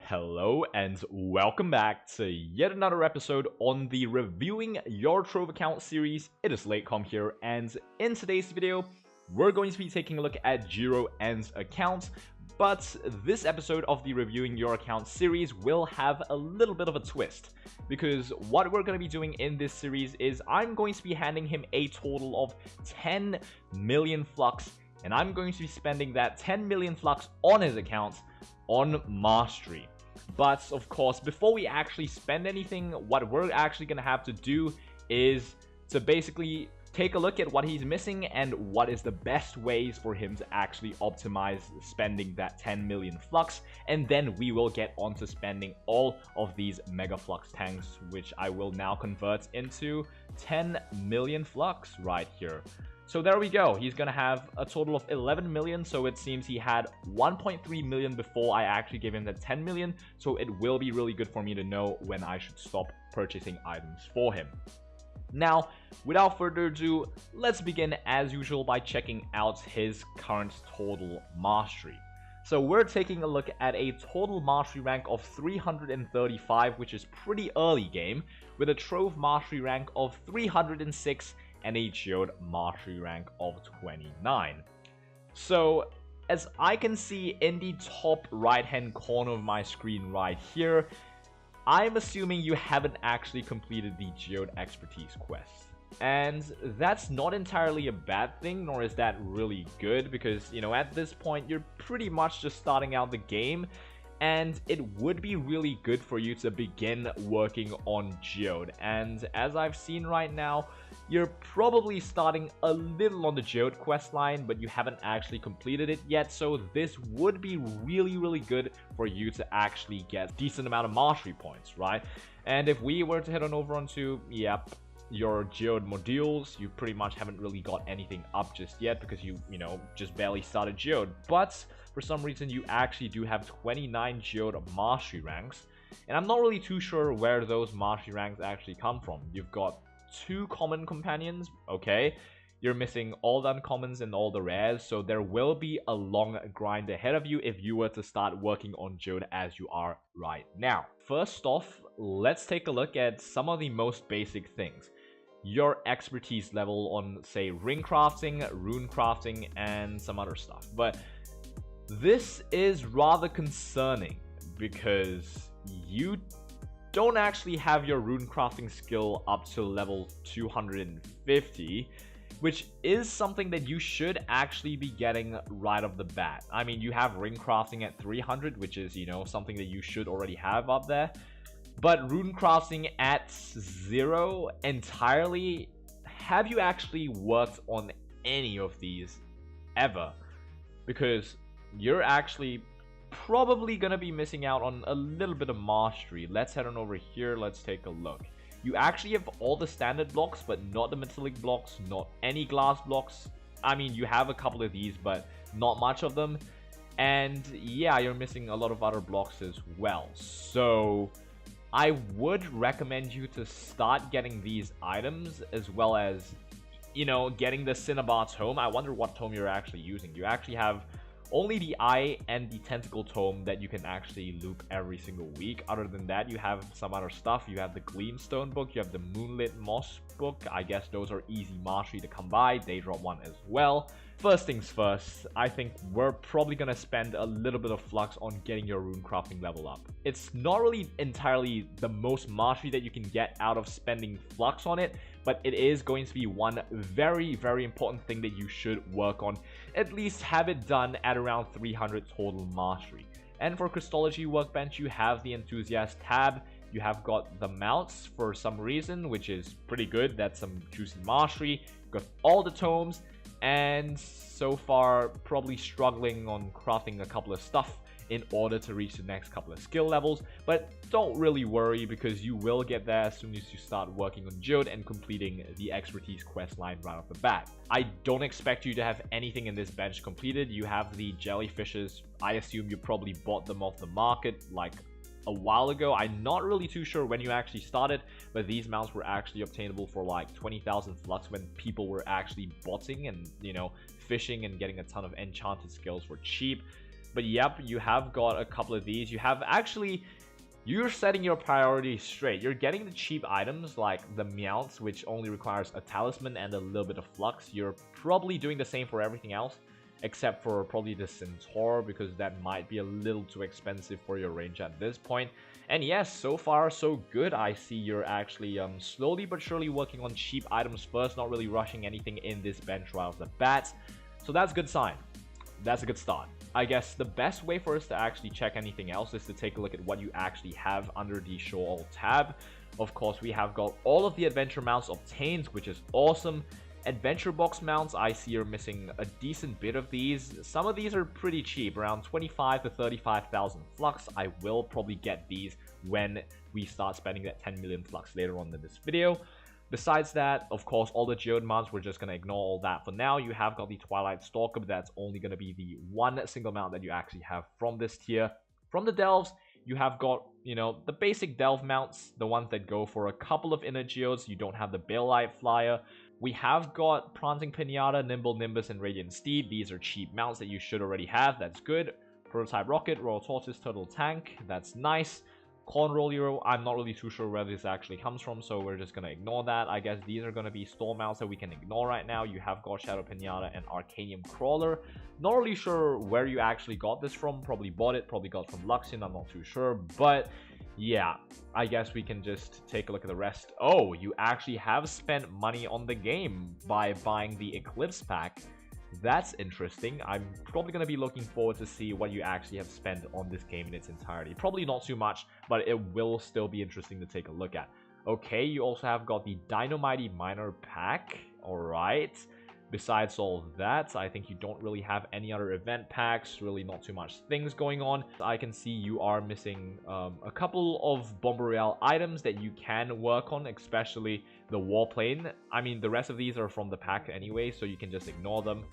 Hello and welcome back to yet another episode on the Reviewing Your Trove Account series. It is LateCom here, and in today's video, we're going to be taking a look at Jiro N's account. But this episode of the Reviewing Your Account series will have a little bit of a twist, because what we're going to be doing in this series is I'm going to be handing him a total of 10 million FLUX, and I'm going to be spending that 10 million FLUX on his account on Mastery. But of course, before we actually spend anything, what we're actually going to have to do is to basically take a look at what he's missing and what is the best ways for him to actually optimize spending that 10 million FLUX, and then we will get on to spending all of these Mega FLUX tanks, which I will now convert into 10 million FLUX right here. So there we go. He's going to have a total of 11 million. So it seems he had 1.3 million before I actually gave him the 10 million. So it will be really good for me to know when I should stop purchasing items for him. Now, without further ado, let's begin as usual by checking out his current total mastery. So we're taking a look at a total mastery rank of 335, which is pretty early game, with a Trove mastery rank of 306 and a Geode mastery rank of 29. So as I can see in the top right hand corner of my screen right here, I'm assuming you haven't actually completed the Geode expertise quest. And that's not entirely a bad thing, nor is that really good, because, you know, at this point you're pretty much just starting out the game, and it would be really good for you to begin working on Geode. And as I've seen right now, you're probably starting a little on the Geode quest line, but you haven't actually completed it yet, so this would be really good for you to actually get a decent amount of mastery points, right? And if we were to head on over onto, your Geode modules, you pretty much haven't really got anything up just yet because you just barely started Geode. But for some reason, you actually do have 29 Geode mastery ranks, and I'm not really too sure where those mastery ranks actually come from. You've got 2 common companions, okay? You're missing all the uncommons and all the rares, so there will be a long grind ahead of you if you were to start working on Geode as you are right now. First off, let's take a look at some of the most basic things. Your expertise level on, say, ring crafting, rune crafting, and some other stuff. But this is rather concerning because you don't actually have your rune crafting skill up to level 250, which is something that you should actually be getting right off the bat. I mean, you have ring crafting at 300, which is, something that you should already have up there. But rune crafting at 0 entirely, have you actually worked on any of these ever? Because you're actually probably going to be missing out on a little bit of mastery. Let's head on over here. Let's take a look. You actually have all the standard blocks, but not the metallic blocks, not any glass blocks. I mean, you have a couple of these, but not much of them. And yeah, you're missing a lot of other blocks as well. So I would recommend you to start getting these items, as well as, getting the Cinnabar tome. I wonder what tome you're actually using. You actually have only the Eye and the Tentacle tome that you can actually loop every single week. Other than that, you have some other stuff. You have the Gleamstone book, you have the Moonlit Moss book. I guess those are easy mastery to come by. Daydrop one as well. First things first, I think we're probably going to spend a little bit of flux on getting your rune crafting level up. It's not really entirely the most mastery that you can get out of spending flux on it, but it is going to be one very important thing that you should work on. At least have it done at around 300 total mastery. And for Crystology Workbench, you have the Enthusiast tab. You have got the mounts for some reason, which is pretty good. That's some juicy mastery. You've got all the tomes, and so far probably struggling on crafting a couple of stuff in order to reach the next couple of skill levels. But don't really worry, because you will get there as soon as you start working on Geode and completing the expertise quest line right off the bat. I don't expect you to have anything in this bench completed. You have the jellyfishes. I assume you probably bought them off the market like a while ago. I'm not really too sure when you actually started, but these mounts were actually obtainable for like 20,000 FLUX when people were actually botting and, fishing and getting a ton of enchanted skills for cheap. But yep, you have got a couple of these. You have actually... You're setting your priorities straight. You're getting the cheap items like the Meowths, which only requires a talisman and a little bit of flux. You're probably doing the same for everything else, except for probably the Centaur, because that might be a little too expensive for your range at this point. And yes, so far so good. I see you're actually slowly but surely working on cheap items first, not really rushing anything in this bench right off the bat. So that's a good sign. That's a good start. I guess the best way for us to actually check anything else is to take a look at what you actually have under the Show All tab. Of course, we have got all of the adventure mounts obtained, which is awesome. Adventure box mounts, I see you're missing a decent bit of these. Some of these are pretty cheap, around 25 to 35,000 flux. I will probably get these when we start spending that 10 million flux later on in this video. Besides that, of course, all the geode mounts, we're just going to ignore all that for now. You have got the Twilight Stalker, but that's only going to be the one single mount that you actually have from this tier. From the delves, you have got, you know, the basic delve mounts, the ones that go for a couple of inner geodes. You don't have the Balelight Flyer. We have got Prancing Pinata, Nimble Nimbus, and Radiant Steed. These are cheap mounts that you should already have. That's good. Prototype Rocket, Royal Tortoise, Turtle Tank. That's nice. Cornroll Hero, I'm not really too sure where this actually comes from, so we're just going to ignore that. I guess these are going to be store mounts that we can ignore right now. You have got Shadow Pinata and Arcanium Crawler. Not really sure where you actually got this from. Probably bought it, probably got from Luxion, I'm not too sure. But yeah, I guess we can just take a look at the rest. Oh, you actually have spent money on the game by buying the Eclipse pack. That's interesting. I'm probably going to be looking forward to see what you actually have spent on this game in its entirety. Probably not too much, but it will still be interesting to take a look at. Okay, you also have got the Dynamite Miner pack. Alright. Besides all that, I think you don't really have any other event packs. Really not too much things going on. I can see you are missing a couple of Bomber Royale items that you can work on, especially the Warplane. I mean, the rest of these are from the pack anyway, so you can just ignore them.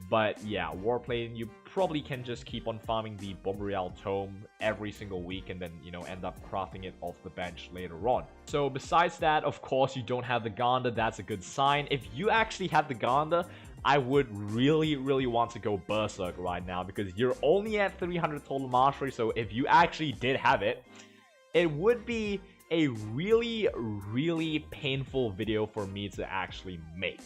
But yeah, Warplane, you probably can just keep on farming the Bomber Royale Tome every single week and then, you know, end up crafting it off the bench later on. So besides that, of course, you don't have the Ganda. That's a good sign. If you actually had the Ganda, I would really want to go Berserk right now, because you're only at 300 total mastery. So if you actually did have it, it would be a really painful video for me to actually make.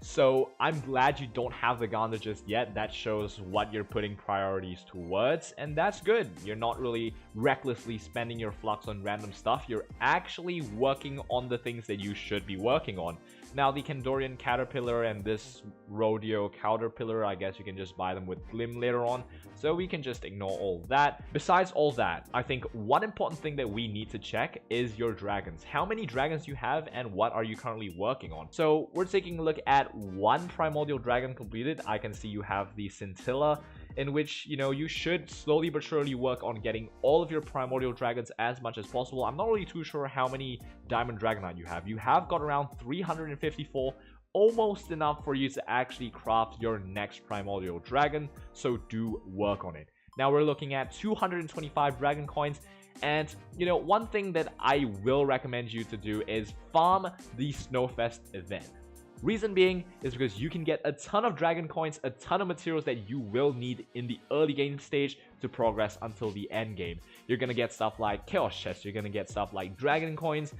So I'm glad you don't have the Ganda just yet. That shows what you're putting priorities towards, and that's good. You're not really recklessly spending your flux on random stuff. You're actually working on the things that you should be working on. Now, the Kandorian Caterpillar and this Rodeo Caterpillar, I guess you can just buy them with Glim later on, so we can just ignore all that. Besides all that, I think one important thing that we need to check is your dragons. How many dragons you have and what are you currently working on? So we're taking a look at one Primordial Dragon completed. I can see you have the Scintilla, in which, you know, you should slowly but surely work on getting all of your Primordial Dragons as much as possible. I'm not really too sure how many Diamond Dragonite you have. You have got around 354, almost enough for you to actually craft your next Primordial Dragon, so do work on it. Now we're looking at 225 Dragon Coins, and, you know, one thing that I will recommend you to do is farm the Snowfest event. Reason being is because you can get a ton of dragon coins, a ton of materials that you will need in the early game stage to progress until the end game. You're gonna get stuff like Chaos Chest, you're gonna get stuff like dragon coins,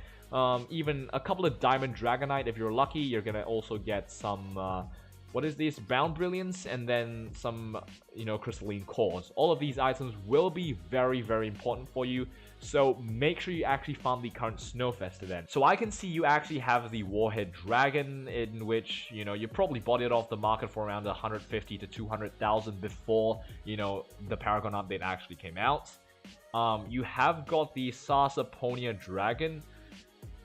even a couple of Diamond Dragonite if you're lucky. You're gonna also get some, what is this? Bound Brilliance, and then some, you know, Crystalline Cores. All of these items will be very important for you, so make sure you actually farm the current Snowfest event. So I can see you actually have the Warhead Dragon, in which, you know, you probably bought it off the market for around 150 to 200,000 before, you know, the Paragon update actually came out. You have got the Sarsaponia Dragon.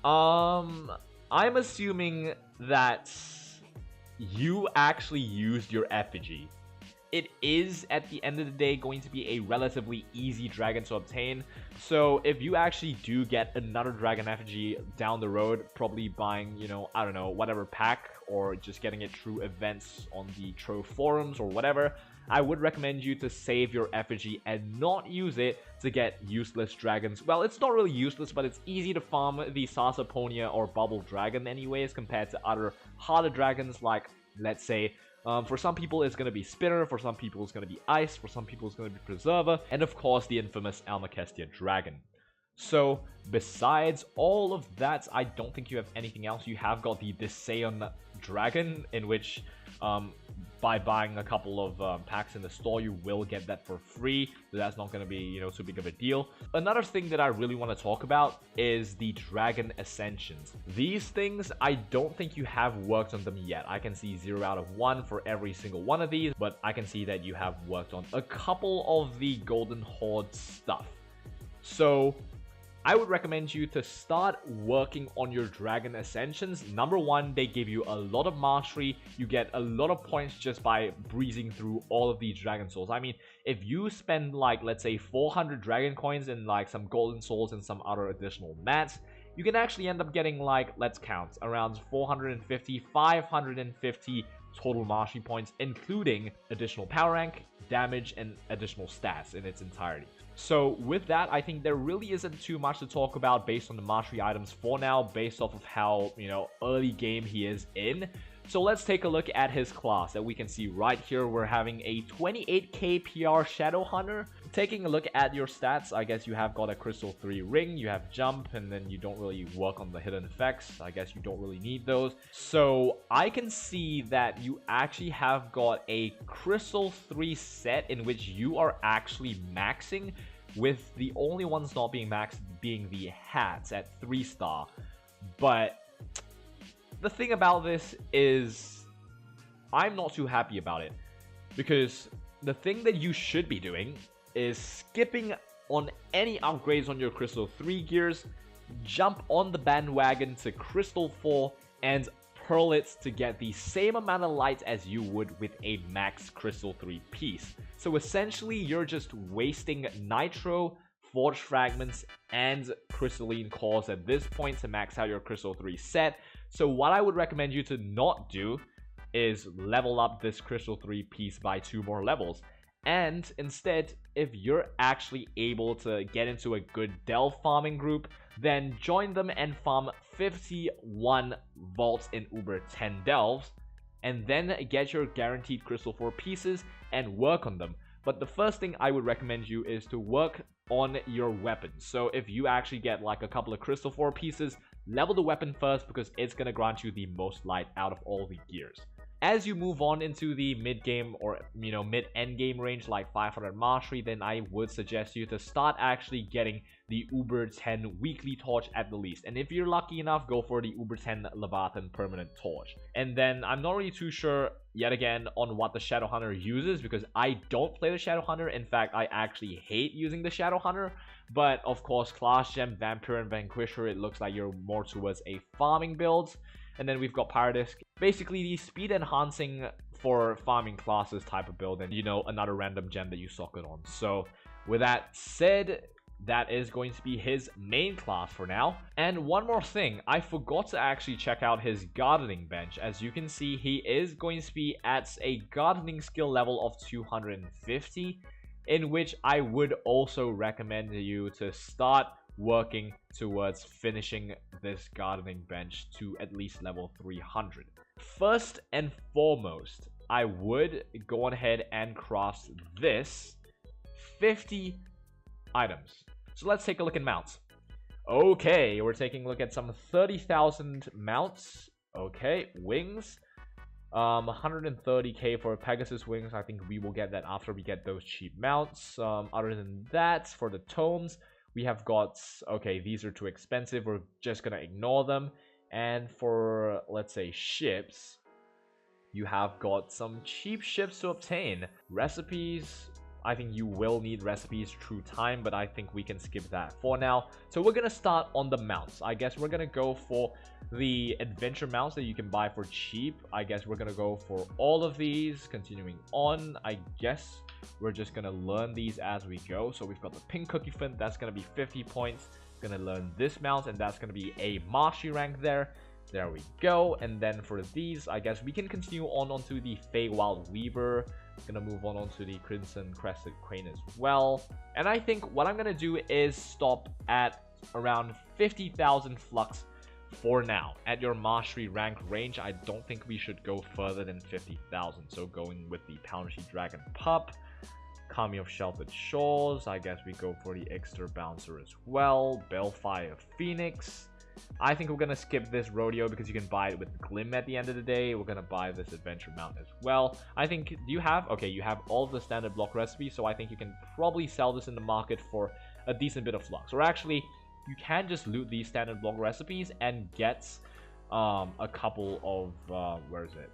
I'm assuming that you actually used your effigy. It is, at the end of the day, going to be a relatively easy dragon to obtain. So if you actually do get another dragon effigy down the road, probably buying, you know, I don't know, whatever pack, or just getting it through events on the Trove forums or whatever, I would recommend you to save your effigy and not use it to get useless dragons. Well, it's not really useless, but it's easy to farm the Sarsaponia or Bubble Dragon anyways, compared to other harder dragons like, let's say, For some people, it's going to be Spinner. For some people, it's going to be Ice. For some people, it's going to be Preserver. And of course, the infamous Almakestia Dragon. So, besides all of that, I don't think you have anything else. You have got the Diseon Dragon, in which, by buying a couple of packs in the store, you will get that for free. So that's not going to be, you know, too big of a deal. Another thing that I really want to talk about is the Dragon Ascensions. These things, I don't think you have worked on them yet. I can see 0 out of 1 for every single one of these, but I can see that you have worked on a couple of the Golden Horde stuff. So I would recommend you to start working on your Dragon Ascensions. Number one, they give you a lot of mastery. You get a lot of points just by breezing through all of these Dragon Souls. I mean, if you spend like, let's say 400 Dragon Coins and like some Golden Souls and some other additional mats, you can actually end up getting like, let's count, around 450, 550 total mastery points, including additional power rank, damage, and additional stats in its entirety. So with that, I think there really isn't too much to talk about based on the mastery items for now, based off of how, you know, early game he is in. So let's take a look at his class that we can see right here. We're having a 28k PR Shadow Hunter. Taking a look at your stats, I guess you have got a Crystal 3 ring, you have jump, and then you don't really work on the hidden effects. I guess you don't really need those. So I can see that you actually have got a Crystal 3 set in which you are actually maxing, with the only ones not being maxed being the hats at 3-star. But the thing about this is I'm not too happy about it, because the thing that you should be doing is skipping on any upgrades on your Crystal 3 gears, jump on the bandwagon to Crystal 4 and pearl it to get the same amount of light as you would with a max Crystal 3 piece. So essentially you're just wasting Nitro, Forge Fragments, and Crystalline Cores at this point to max out your Crystal 3 set. So what I would recommend you to not do is level up this Crystal 3 piece by 2 more levels. And instead, if you're actually able to get into a good delve farming group, then join them and farm 51 vaults in Uber 10 delves, and then get your guaranteed Crystal 4 pieces and work on them. But the first thing I would recommend you is to work on your weapons. So if you actually get like a couple of Crystal 4 pieces, level the weapon first, because it's going to grant you the most light out of all the gears. As you move on into the mid-game or, you know, mid-end game range like 500 mastery, then I would suggest you to start actually getting the Uber 10 weekly torch at the least. And if you're lucky enough, go for the Uber 10 Leviathan permanent torch. And then I'm not really too sure yet again on what the Shadow Hunter uses, because I don't play the Shadow Hunter. In fact, I actually hate using the Shadow Hunter. But of course, Class Gem, Vampire, and Vanquisher, it looks like you're more towards a farming build. And then we've got Paradisc, basically the speed enhancing for farming classes type of build, and, you know, another random gem that you socket on. So with that said, that is going to be his main class for now. And one more thing, I forgot to actually check out his gardening bench. As you can see, he is going to be at a gardening skill level of 250, in which I would also recommend you to start working towards finishing this gardening bench to at least level 300. First and foremost, I would go on ahead and craft this 50 items. So let's take a look at mounts. Okay, we're taking a look at some 30,000 mounts. Okay, wings. 130k for Pegasus wings. I think we will get that after we get those cheap mounts. Other than that, for the tomes, we have got, okay, these are too expensive, we're just gonna ignore them. And for, let's say, ships, you have got some cheap ships to obtain. Recipes, I think you will need recipes through time, but I think we can skip that for now. So we're gonna start on the mounts. I guess we're gonna go for the adventure mounts that you can buy for cheap. I guess we're gonna go for all of these. Continuing on, I guess we're just gonna learn these as we go. So we've got the pink cookie flint, that's gonna be 50 points. Gonna learn this mount, and that's gonna be a mastery rank there. There we go. And then for these, I guess we can continue on onto the Feywild Weaver. Gonna move on onto the Crimson Crested Crane as well. And I think what I'm gonna do is stop at around 50,000 flux for now. At your mastery rank range, I don't think we should go further than 50,000. So going with the Warhead Dragon Pup, Kami of Sheltered Shores, I guess we go for the Extra Bouncer as well, Balefire Phoenix. I think we're going to skip this rodeo because you can buy it with Glim at the end of the day. We're going to buy this adventure mount as well. I think, do you have, okay, you have all of the standard block recipes, so I think you can probably sell this in the market for a decent bit of flux. Or actually, you can just loot these standard block recipes and get a couple of, where is it?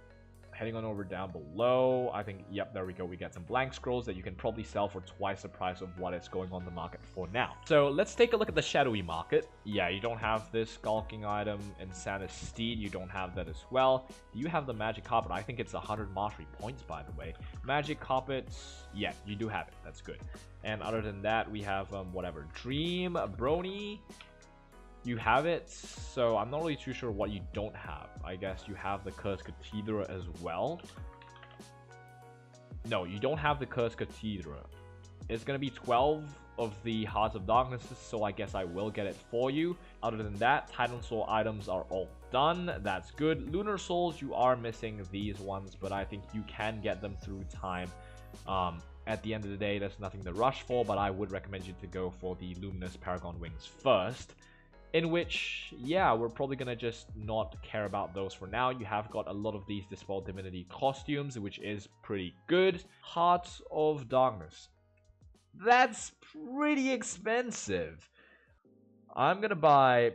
Heading on over down below, I think, yep, there we go. We get some blank scrolls that you can probably sell for twice the price of what it's going on the market for now. So let's take a look at the shadowy market. Yeah, you don't have this skulking item. Insanus Steed, you don't have that as well. Do you have the magic carpet? I think it's 100 mastery points, by the way. Magic carpet, yeah, you do have it. That's good. And other than that, we have whatever. Dream Brony. You have it, so I'm not really too sure what you don't have. I guess you have the Cursed Cathedra as well. No, you don't have the Cursed Cathedra. It's going to be 12 of the Hearts of Darkness, so I guess I will get it for you. Other than that, Titan Soul items are all done. That's good. Lunar Souls, you are missing these ones, but I think you can get them through time. At the end of the day, there's nothing to rush for, but I would recommend you to go for the Luminous Paragon Wings first. In which, yeah, we're probably going to just not care about those for now. You have got a lot of these Dispel Divinity costumes, which is pretty good. Hearts of Darkness. That's pretty expensive. I'm going to buy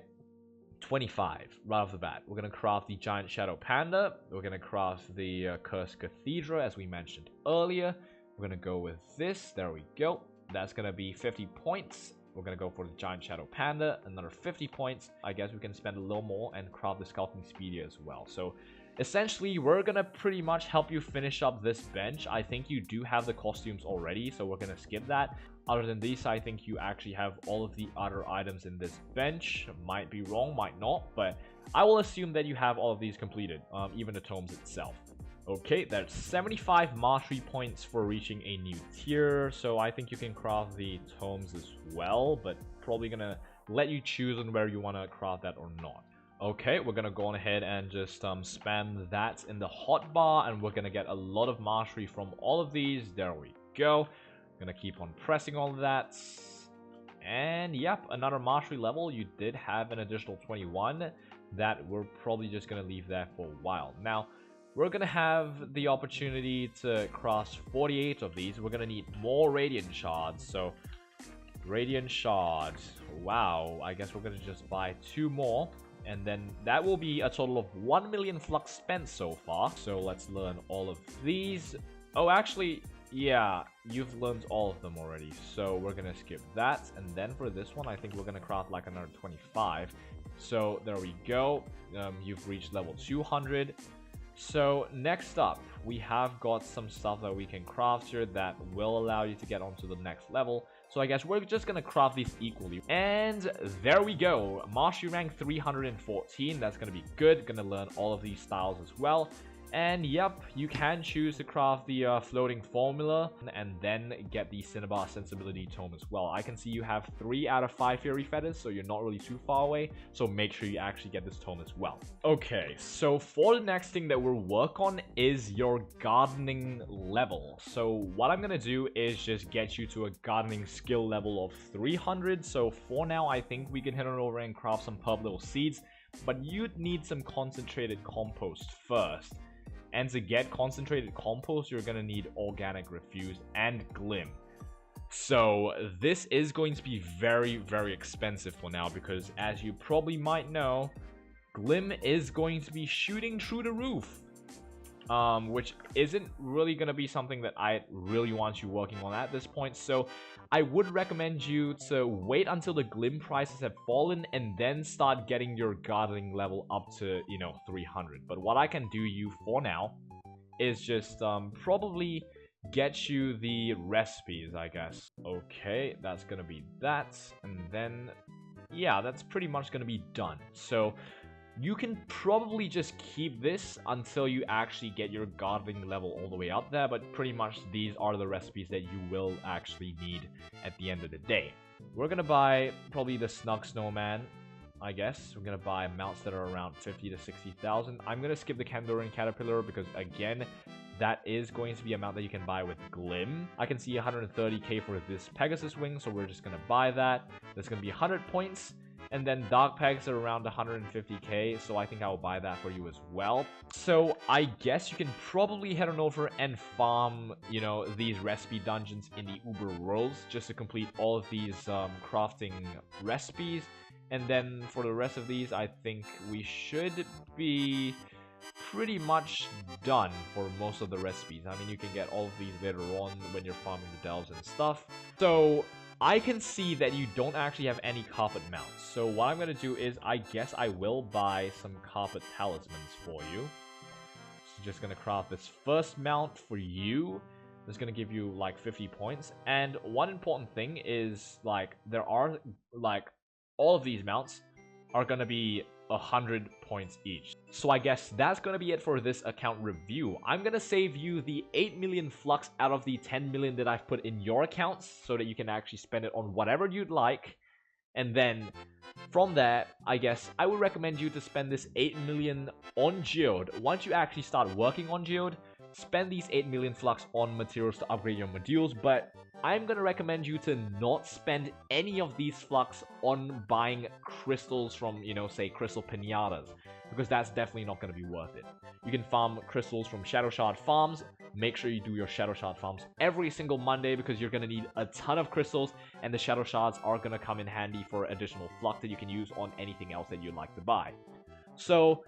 25 right off the bat. We're going to craft the Giant Shadow Panda. We're going to craft the Cursed Cathedra, as we mentioned earlier. We're going to go with this. There we go. That's going to be 50 points. We're going to go for the Giant Shadow Panda, another 50 points. I guess we can spend a little more and craft the Skulking Speedy as well. So, essentially, we're going to pretty much help you finish up this bench. I think you do have the costumes already, so we're going to skip that. Other than these, I think you actually have all of the other items in this bench. Might be wrong, might not, but I will assume that you have all of these completed, even the tomes itself. Okay, that's 75 mastery points for reaching a new tier, so I think you can craft the tomes as well, but probably gonna let you choose on where you want to craft that or not. Okay, we're gonna go on ahead and just spam that in the hotbar, and we're gonna get a lot of mastery from all of these. There we go. Gonna keep on pressing all of that. And yep, another mastery level. You did have an additional 21 that we're probably just gonna leave there for a while. Now, we're going to have the opportunity to cross 48 of these. We're going to need more Radiant Shards. So, Radiant Shards. Wow. I guess we're going to just buy 2 more. And then that will be a total of 1 million flux spent so far. So, let's learn all of these. Oh, actually, yeah, you've learned all of them already. So, we're going to skip that. And then for this one, I think we're going to craft like another 25. So, there we go. You've reached level 200. So next up, we have got some stuff that we can craft here that will allow you to get onto the next level. So I guess we're just going to craft these equally. And there we go. Mastery rank 314. That's going to be good. Going to learn all of these styles as well. And yep, you can choose to craft the floating formula and then get the Cinnabar sensibility tome as well. I can see you have 3 out of 5 fairy feathers, so you're not really too far away. So make sure you actually get this tome as well. Okay, so for the next thing that we'll work on is your gardening level. So what I'm going to do is just get you to a gardening skill level of 300. So for now, I think we can head on over and craft some purple little seeds. But you'd need some concentrated compost first. And to get concentrated compost, you're going to need organic refuse and glim. So this is going to be very, very expensive for now because as you probably might know, glim is going to be shooting through the roof. Which isn't really going to be something that I really want you working on at this point. So I would recommend you to wait until the glim prices have fallen and then start getting your gardening level up to, 300. But what I can do you for now is just probably get you the recipes, I guess. Okay, that's going to be that. And then, yeah, that's pretty much going to be done. So you can probably just keep this until you actually get your gardening level all the way up there, but pretty much these are the recipes that you will actually need at the end of the day. We're gonna buy probably the Snug Snowman. I guess. We're gonna buy mounts that are around 50 to 60,000. I'm gonna skip the Kandorian Caterpillar because, again, that is going to be a mount that you can buy with Glim. I can see 130k for this Pegasus wing, so we're just gonna buy that. That's gonna be 100 points. And then Dark Pegs are around 150k, so I think I'll buy that for you as well. So I guess you can probably head on over and farm, you know, these recipe dungeons in the Uber worlds just to complete all of these crafting recipes. And then for the rest of these, I think we should be pretty much done for most of the recipes. I mean, you can get all of these later on when you're farming the delves and stuff. So I can see that you don't actually have any carpet mounts. So what I'm going to do is, I guess I will buy some carpet talismans for you. So just going to craft this first mount for you. It's going to give you like 50 points. And one important thing is, like, there are, like, all of these mounts are going to be 100 points each. So I guess that's gonna be it for this account review. I'm gonna save you the 8 million flux out of the 10 million that I've put in your accounts so that you can actually spend it on whatever you'd like. And then from there, I guess I would recommend you to spend this 8 million on Geode. Once you actually start working on Geode, spend these 8 million flux on materials to upgrade your modules, but I'm gonna recommend you to not spend any of these flux on buying crystals from, you know, say crystal pinatas, because that's definitely not gonna be worth it. You can farm crystals from Shadow Shard farms. Make sure you do your Shadow Shard farms every single Monday because you're gonna need a ton of crystals, and the Shadow Shards are gonna come in handy for additional flux that you can use on anything else that you'd like to buy. So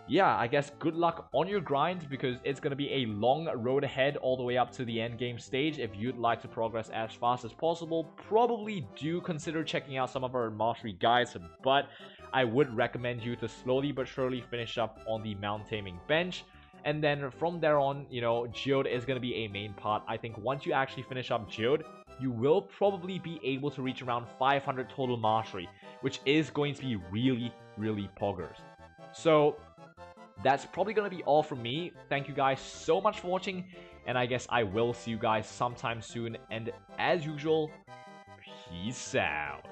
yeah, I guess good luck on your grind because it's going to be a long road ahead all the way up to the end game stage. If you'd like to progress as fast as possible, probably do consider checking out some of our mastery guides, but I would recommend you to slowly but surely finish up on the mount taming bench. And then from there on, you know, Geode is going to be a main part. I think once you actually finish up Geode, you will probably be able to reach around 500 total mastery, which is going to be really, really poggers. So that's probably going to be all from me. Thank you guys so much for watching, and I guess I will see you guys sometime soon. And as usual, peace out.